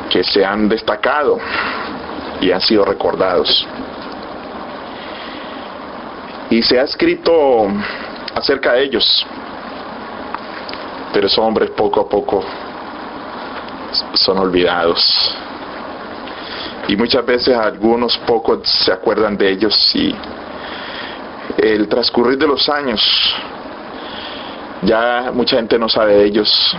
que se han destacado y han sido recordados. Y se ha escrito acerca de ellos, pero esos hombres poco a poco son olvidados. Y muchas veces algunos pocos se acuerdan de ellos y el transcurrir de los años ya mucha gente no sabe de ellos,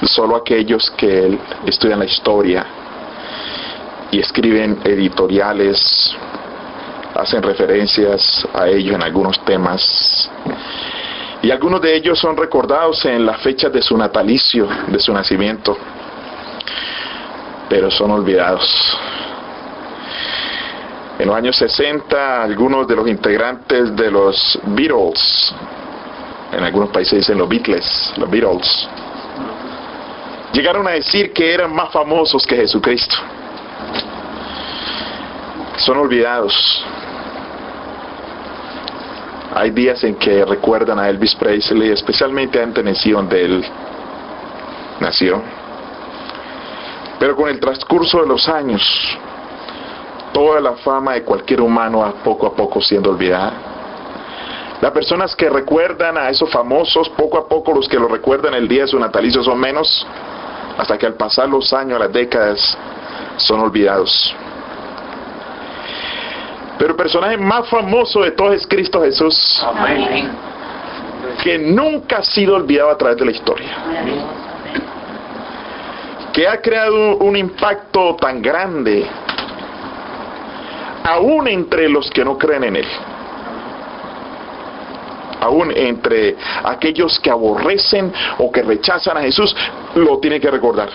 solo aquellos que estudian la historia y escriben editoriales, hacen referencias a ellos en algunos temas, y algunos de ellos son recordados en las fechas de su natalicio, de su nacimiento, pero son olvidados. En los años 60, algunos de los integrantes de los Beatles, en algunos países dicen los Beatles, llegaron a decir que eran más famosos que Jesucristo. Son olvidados. Hay días en que recuerdan a Elvis Presley, especialmente en Tennessee, donde él nació. Pero con el transcurso de los años, toda la fama de cualquier humano va poco a poco siendo olvidada. Las personas que recuerdan a esos famosos, poco a poco los que lo recuerdan el día de su natalicio son menos, hasta que al pasar los años, las décadas, son olvidados. Pero el personaje más famoso de todos es Cristo Jesús, amén, que nunca ha sido olvidado a través de la historia, que ha creado un impacto tan grande, aún entre los que no creen en Él, aún entre aquellos que aborrecen o que rechazan a Jesús, lo tienen que recordar.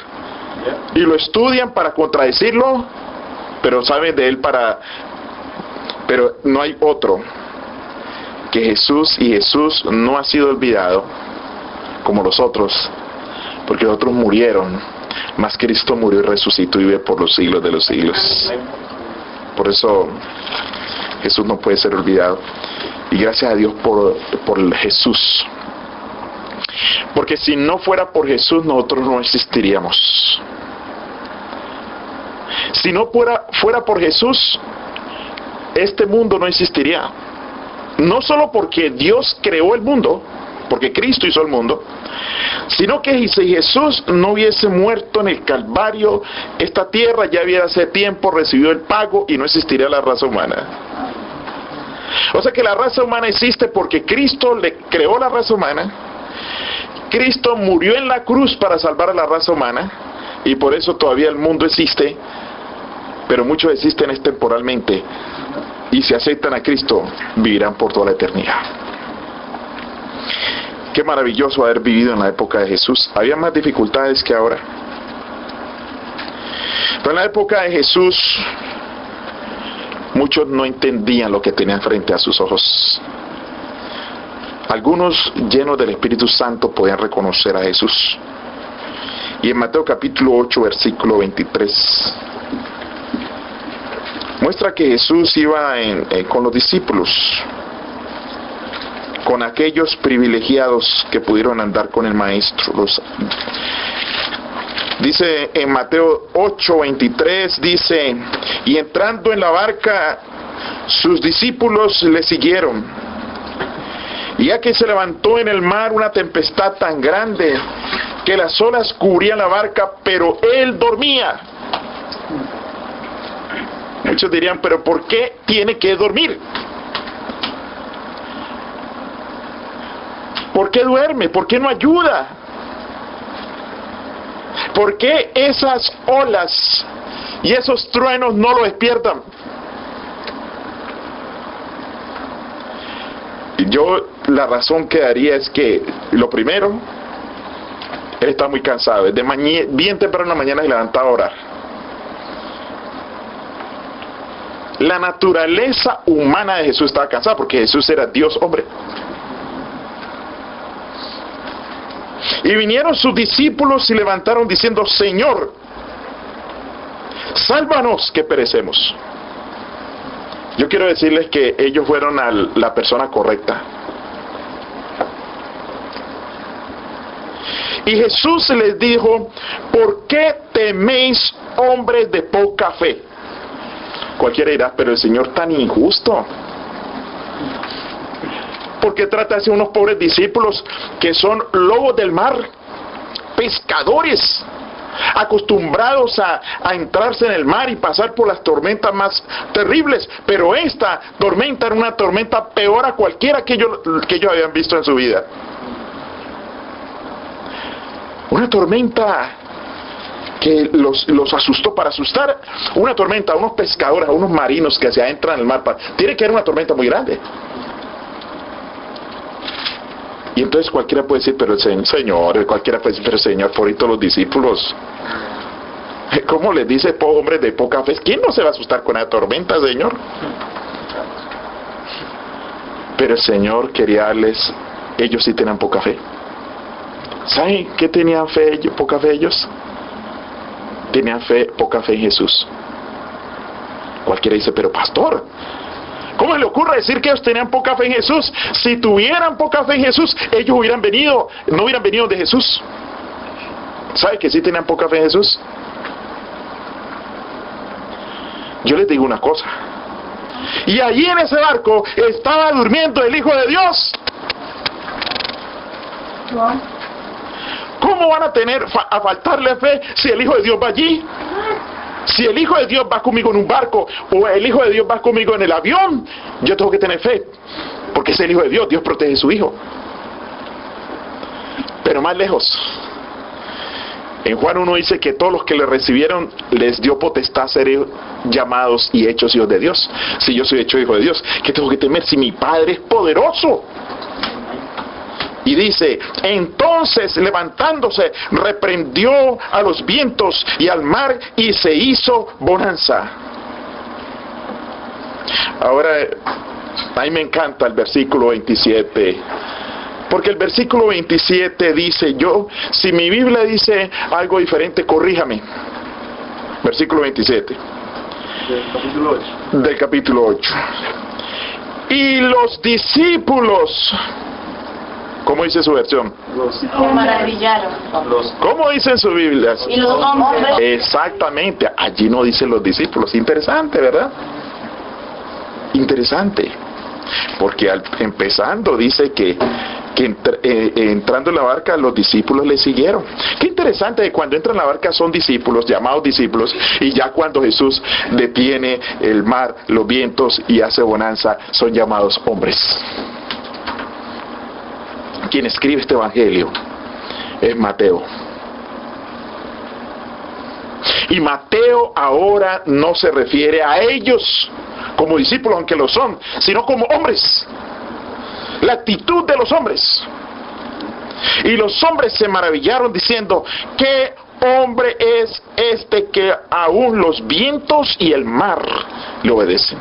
Y lo estudian para contradecirlo, pero saben de Él pero no hay otro que Jesús, y Jesús no ha sido olvidado como los otros, porque los otros murieron, mas Cristo murió y resucitó y vive por los siglos de los siglos. Por eso Jesús no puede ser olvidado. Y gracias a Dios por Jesús. Porque si no fuera por Jesús, nosotros no existiríamos. Si no fuera por Jesús, este mundo no existiría. No solo porque Dios creó el mundo, porque Cristo hizo el mundo, sino que si Jesús no hubiese muerto en el Calvario, esta tierra ya hubiera hace tiempo recibido el pago y no existiría la raza humana. O sea que la raza humana existe porque Cristo le creó la raza humana, Cristo murió en la cruz para salvar a la raza humana, y por eso todavía el mundo existe, pero muchos existen temporalmente, y si aceptan a Cristo, vivirán por toda la eternidad. Qué maravilloso haber vivido en la época de Jesús. Había más dificultades que ahora. Pero en la época de Jesús, muchos no entendían lo que tenían frente a sus ojos. Algunos, llenos del Espíritu Santo, podían reconocer a Jesús. Y en Mateo capítulo 8, versículo 23, muestra que Jesús iba con los discípulos, con aquellos privilegiados que pudieron andar con el Maestro. Dice en Mateo 8:23, dice: y entrando en la barca, sus discípulos le siguieron. Y ya que se levantó en el mar una tempestad tan grande que las olas cubrían la barca, pero él dormía. Muchos dirían: pero ¿por qué tiene que dormir? ¿Por qué duerme? ¿Por qué no ayuda? ¿Por qué esas olas y esos truenos no lo despiertan? Yo la razón que daría es que, lo primero, él está muy cansado. Desde bien temprano en la mañana se levantaba a orar. La naturaleza humana de Jesús estaba cansada, porque Jesús era Dios hombre. Y vinieron sus discípulos y levantaron diciendo: Señor, sálvanos que perecemos. Yo quiero decirles que ellos fueron a la persona correcta. Y Jesús les dijo: ¿por qué teméis, hombres de poca fe? Cualquiera dirá, pero el Señor tan injusto. ¿Por qué trata así a unos pobres discípulos que son lobos del mar, pescadores, acostumbrados a entrarse en el mar y pasar por las tormentas más terribles? Pero esta tormenta era una tormenta peor a cualquiera que ellos habían visto en su vida. Una tormenta que los asustó. Para asustar una tormenta a unos pescadores, a unos marinos que se adentran en el mar, tiene que ser una tormenta muy grande. Y entonces cualquiera puede decir, pero el Señor, cualquiera puede decir, pero Señor, por todos los discípulos, ¿cómo les dice hombres de poca fe? ¿Quién no se va a asustar con la tormenta, Señor? Pero el Señor quería darles, ellos sí tenían poca fe. ¿Saben qué tenían fe, poca fe ellos? Tenían poca fe en Jesús. Cualquiera dice, pero pastor, ¿cómo le ocurre decir que ellos tenían poca fe en Jesús? Si tuvieran poca fe en Jesús, ellos no hubieran venido de Jesús. ¿Sabe que sí tenían poca fe en Jesús? Yo les digo una cosa. Y allí en ese barco estaba durmiendo el Hijo de Dios. ¿Cómo van a faltarle fe si el Hijo de Dios va allí? Si el Hijo de Dios va conmigo en un barco, o el Hijo de Dios va conmigo en el avión, yo tengo que tener fe, porque es el Hijo de Dios. Dios protege a su Hijo. Pero más lejos, en Juan 1 dice que todos los que le recibieron les dio potestad a ser llamados y hechos hijos de Dios. Si yo soy hecho hijo de Dios, ¿qué tengo que temer si mi Padre es poderoso? Y dice, entonces levantándose, reprendió a los vientos y al mar y se hizo bonanza. Ahora, a mí me encanta el versículo 27. Porque el versículo 27 dice, si mi Biblia dice algo diferente, corríjame. Versículo 27. Del capítulo 8. Y los discípulos, ¿cómo dice su versión? Se maravillaron. ¿Cómo dicen sus Biblias? Y los hombres. Exactamente, allí no dicen los discípulos. Interesante, ¿verdad? Interesante. Porque empezando dice que entrando en la barca los discípulos le siguieron. Qué interesante que cuando entran en la barca son discípulos, llamados discípulos, y ya cuando Jesús detiene el mar, los vientos y hace bonanza, son llamados hombres. Quien escribe este evangelio es Mateo. Y Mateo ahora no se refiere a ellos como discípulos, aunque lo son, sino como hombres. La actitud de los hombres. Y los hombres se maravillaron diciendo, ¿qué hombre es este que aún los vientos y el mar le obedecen?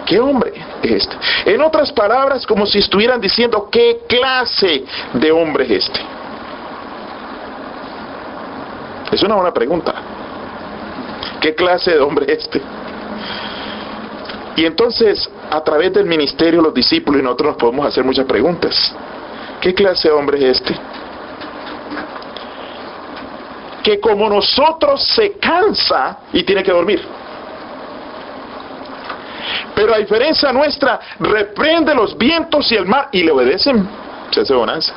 ¿Qué hombre es este? En otras palabras, como si estuvieran diciendo, ¿qué clase de hombre es este? Es una buena pregunta. ¿Qué clase de hombre es este? Y entonces, a través del ministerio, los discípulos y nosotros nos podemos hacer muchas preguntas. ¿Qué clase de hombre es este? Que como nosotros se cansa y tiene que dormir. Pero a diferencia nuestra, reprende los vientos y el mar y le obedecen. Se hace bonanza.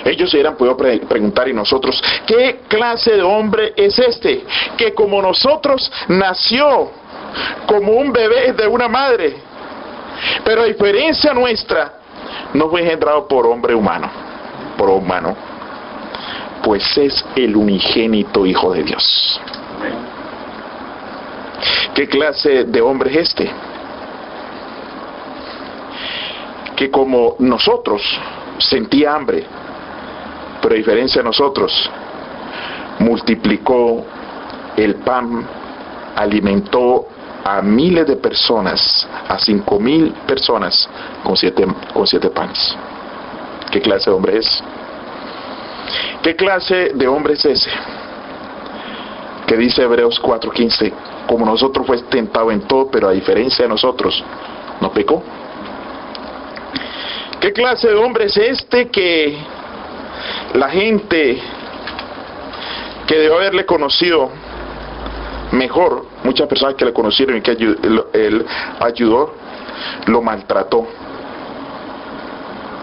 Ellos se hubieran podido preguntar, y nosotros, ¿qué clase de hombre es este? Que como nosotros nació como un bebé de una madre, pero a diferencia nuestra, no fue engendrado por hombre humano, pues es el unigénito Hijo de Dios. ¿Qué clase de hombre es este? Que como nosotros sentía hambre, pero a diferencia de nosotros, multiplicó el pan, alimentó a miles de personas, a 5,000 personas con siete panes. ¿Qué clase de hombre es? ¿Qué clase de hombre es ese? Que dice Hebreos 4:15, como nosotros fue tentado en todo, pero a diferencia de nosotros, no pecó. ¿Qué clase de hombre es este que la gente que debió haberle conocido mejor, muchas personas que le conocieron y que él ayudó, lo maltrató.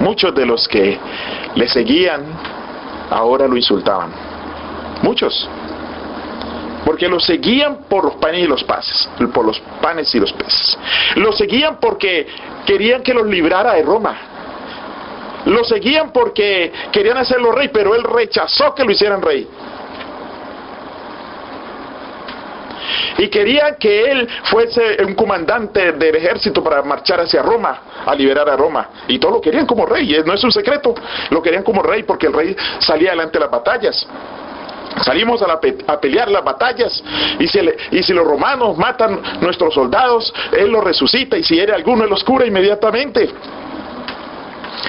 Muchos de los que le seguían ahora lo insultaban. Muchos. Porque lo seguían por los panes y los peces. Por los panes y los peces. Lo seguían porque querían que los librara de Roma. Lo seguían porque querían hacerlo rey, pero él rechazó que lo hicieran rey. Y querían que él fuese un comandante del ejército para marchar hacia Roma, a liberar a Roma. Y todos lo querían como rey, no es un secreto. Lo querían como rey porque el rey salía adelante de las batallas. Salimos a pelear las batallas, y si los romanos matan nuestros soldados, él los resucita, y si hiere alguno, él los cura inmediatamente.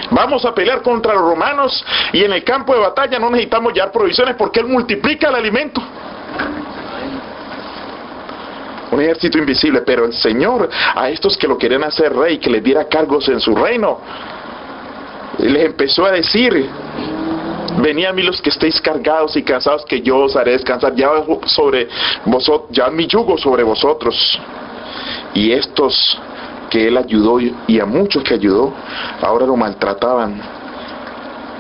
Vamos a pelear contra los romanos, y en el campo de batalla no necesitamos llevar provisiones porque él multiplica el alimento. Un ejército invisible, pero el Señor, a estos que lo querían hacer rey, que les diera cargos en su reino, les empezó a decir: venid a mí los que estéis cargados y cansados, que yo os haré descansar. Llevad mi yugo sobre vosotros. Y estos que él ayudó, y a muchos que ayudó, ahora lo maltrataban.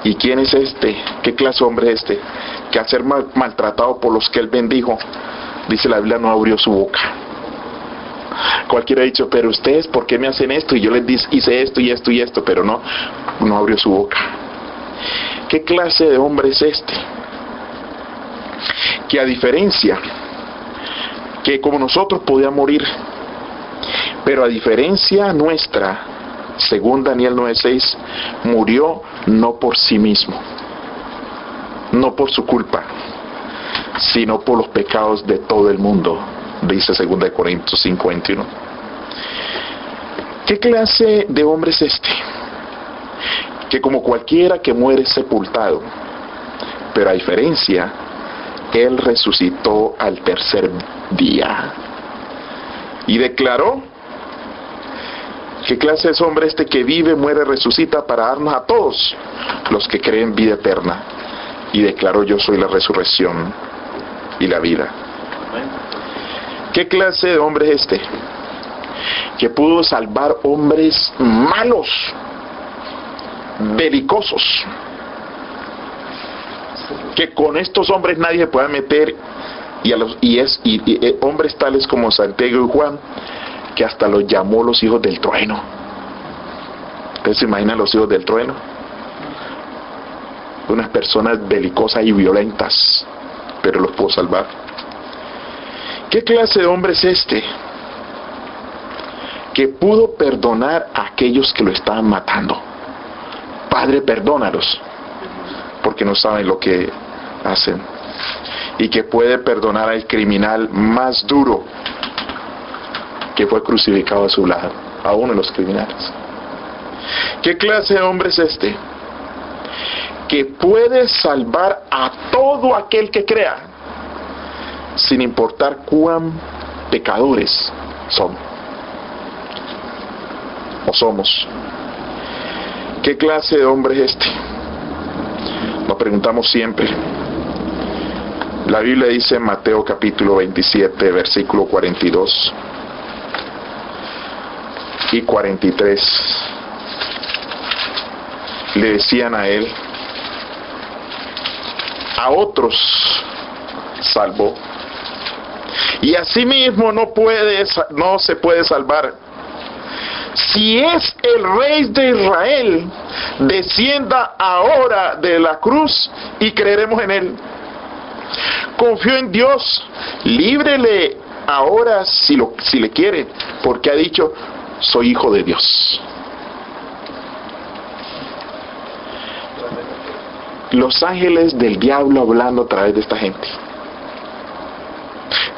¿Y quién es este? ¿Qué clase de hombre es este? Que al ser maltratado por los que él bendijo, dice la Biblia, no abrió su boca. Cualquiera ha dicho: pero ustedes, ¿por qué me hacen esto? Y yo les hice esto y esto y esto, pero no abrió su boca. ¿Qué clase de hombre es este? Que a diferencia, que como nosotros podía morir, pero a diferencia nuestra, según Daniel 9:6, murió no por sí mismo, no por su culpa, sino por los pecados de todo el mundo, dice 2 Corintios 5:21. ¿Qué clase de hombre es este? Que como cualquiera que muere es sepultado, pero a diferencia, él resucitó al tercer día. Y declaró: ¿qué clase es hombre este que vive, muere, resucita para darnos a todos los que creen vida eterna? Y declaró: yo soy la resurrección y la vida. ¿Qué clase de hombre es este? Que pudo salvar hombres malos, belicosos, que con estos hombres nadie se puede meter, y hombres tales como Santiago y Juan, que hasta los llamó los hijos del trueno. ¿Ustedes se imaginan los hijos del trueno? Unas personas belicosas y violentas, pero los pudo salvar. ¿Qué clase de hombre es este? Que pudo perdonar a aquellos que lo estaban matando. Padre, perdónalos, porque no saben lo que hacen. Y que puede perdonar al criminal más duro, que fue crucificado a su lado, a uno de los criminales. ¿Qué clase de hombre es este? Que puede salvar a todo aquel que crea, sin importar cuán pecadores son o somos. ¿Qué clase de hombre es este? Nos preguntamos siempre. La Biblia dice en Mateo capítulo 27, versículo 42 y 43. Le decían a él: a otros salvó, y asimismo no se puede salvar. Si es el Rey de Israel, descienda ahora de la cruz y creeremos en él. Confío en Dios, líbrele ahora si le quiere, porque ha dicho: soy hijo de Dios. Los ángeles del diablo hablando a través de esta gente,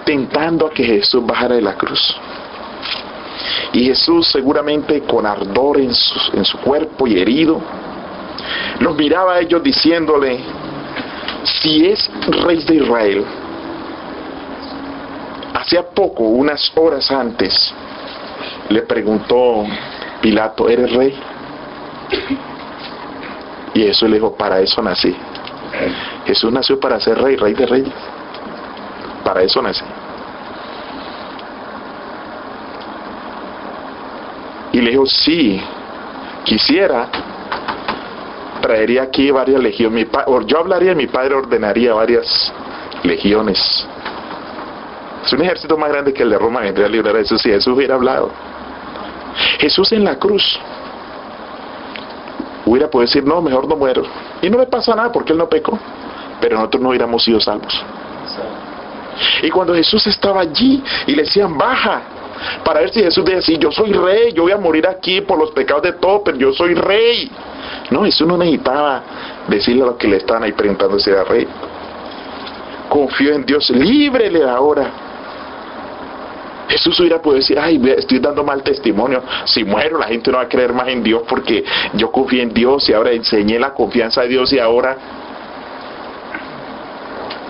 tentando a que Jesús bajara de la cruz. Y Jesús, seguramente con ardor en su cuerpo y herido, los miraba a ellos diciéndole: si es Rey de Israel. Hacía poco, unas horas antes, le preguntó Pilato: ¿eres rey? Y Jesús le dijo: para eso nací, Jesús nació para ser rey, rey de reyes. Para eso nació. Y le dijo, sí, quisiera, traería aquí varias legiones. Yo hablaría, mi padre ordenaría varias legiones. Es un ejército más grande que el de Roma, vendría a librar a Jesús si Jesús hubiera hablado. Jesús en la cruz hubiera podido decir, no, mejor no muero. Y no le pasa nada porque él no pecó. Pero nosotros no hubiéramos sido salvos. Y cuando Jesús estaba allí y le decían, baja, para ver si Jesús decía, yo soy rey, yo voy a morir aquí por los pecados de todos, pero yo soy rey. No, Jesús no necesitaba decirle a los que le estaban ahí preguntando si era rey. Confió en Dios, líbrele ahora. Jesús hubiera podido decir, ay, estoy dando mal testimonio, si muero la gente no va a creer más en Dios porque yo confié en Dios y ahora enseñé la confianza de Dios y ahora...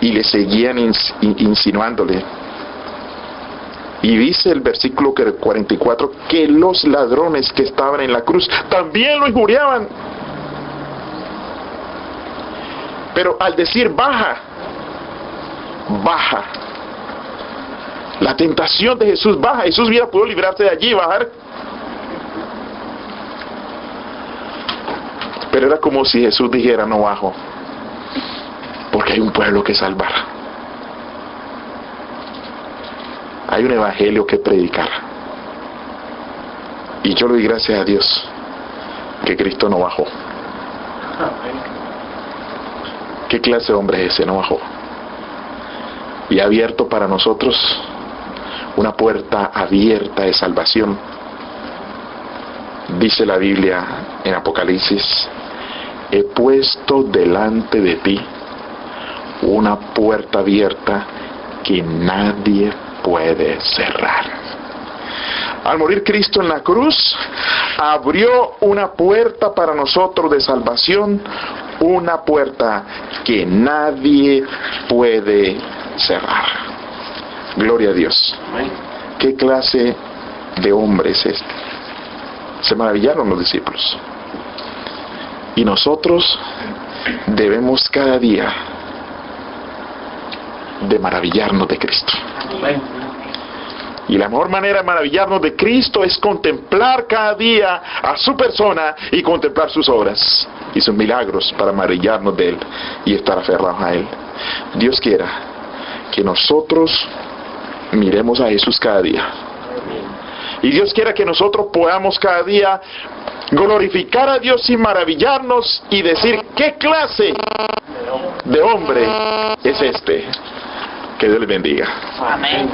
Y le seguían insinuándole. Y dice el versículo 44 que los ladrones que estaban en la cruz también lo injuriaban. Pero al decir baja, baja. La tentación de Jesús baja. Jesús hubiera podido librarse de allí y bajar. Pero era como si Jesús dijera, no bajo, porque hay un pueblo que salvar. Hay un evangelio que predicar. Y yo le doy gracias a Dios que Cristo no bajó. ¿Qué clase de hombre es ese? No bajó. Y ha abierto para nosotros una puerta abierta de salvación. Dice la Biblia en Apocalipsis, he puesto delante de ti una puerta abierta que nadie puede cerrar. Al morir Cristo en la cruz, abrió una puerta para nosotros de salvación, una puerta que nadie puede cerrar. Gloria a Dios. ¿Qué clase de hombre es este? Se maravillaron los discípulos. Y nosotros debemos cada día de maravillarnos de Cristo. Y la mejor manera de maravillarnos de Cristo es contemplar cada día a su persona y contemplar sus obras y sus milagros para maravillarnos de Él y estar aferrados a Él. Dios quiera que nosotros miremos a Jesús cada día. Y Dios quiera que nosotros podamos cada día glorificar a Dios y maravillarnos y decir, ¿qué clase de hombre es este? Que Dios les bendiga. Amén.